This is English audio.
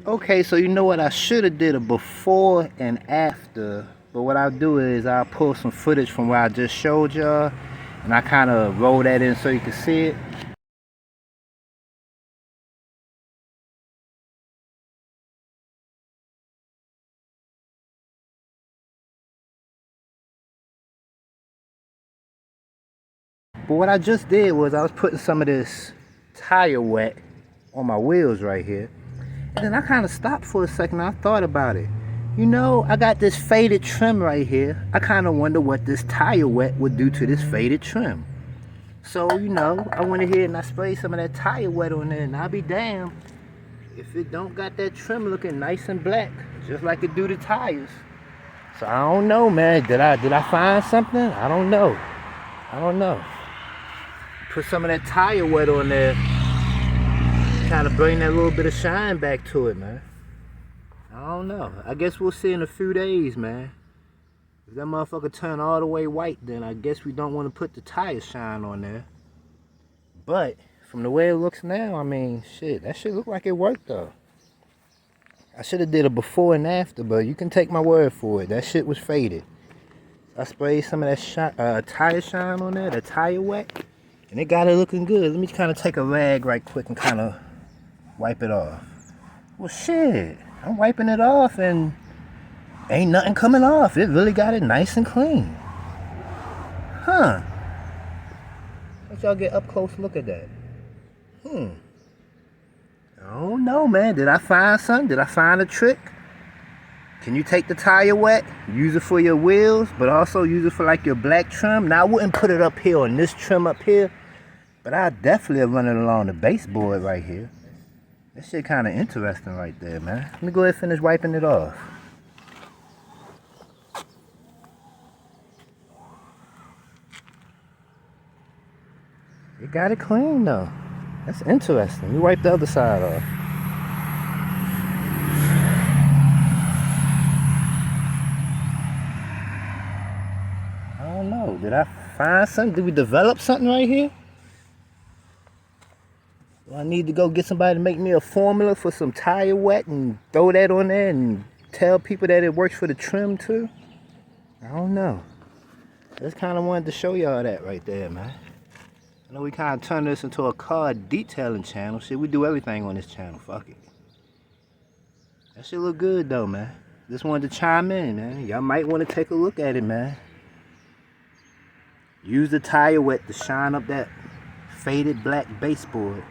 Okay, so you know what? I should have did a before and after. But what I'll do is I'll pull some footage from where I just showed y'all. And I kind of roll that in so you can see it. But what I just did was I was putting some of this tire wet on my wheels right here. And then I kind of stopped for a second. I thought about it. You know, I got this faded trim right here. I kind of wonder what this tire wet would do to this faded trim. So, you know, I went ahead and I sprayed some of that tire wet on there, and I'll be damned if it don't got that trim looking nice and black, just like it do the tires. So I don't know, man. Did I find something? I don't know. I don't know. Put some of that tire wet on there, kind of bring that little bit of shine back to it, man. I don't know. I guess we'll see in a few days, man. If that motherfucker turn all the way white, then I guess we don't want to put the tire shine on there. But from the way it looks now, I mean, shit, that shit look like it worked though. I should have did a before and after, but you can take my word for it. That shit was faded. I sprayed some of that tire shine on there, the tire wet, and it got it looking good. Let me kind of take a rag right quick and kind of wipe it off. Well, shit, I'm wiping it off and ain't nothing coming off. It really got it nice and clean. Huh. Let y'all get up close look at that. I don't know, man. Did I find something? Did I find a trick? Can you take the tire wet, use it for your wheels, but also use it for like your black trim? Now, I wouldn't put it up here on this trim up here, but I definitely run it along the baseboard right here. That shit kind of interesting right there, man. Let me go ahead and finish wiping it off. It got it clean though. That's interesting. Let me wipe the other side off. I don't know. Did I find something? Did we develop something right here? Do I need to go get somebody to make me a formula for some tire wet and throw that on there and tell people that it works for the trim too? I don't know. Just kind of wanted to show y'all that right there, man. I know we kind of turned this into a car detailing channel. Shit, we do everything on this channel. Fuck it. That shit look good though, man. Just wanted to chime in, man. Y'all might want to take a look at it, man. Use the tire wet to shine up that faded black baseboard.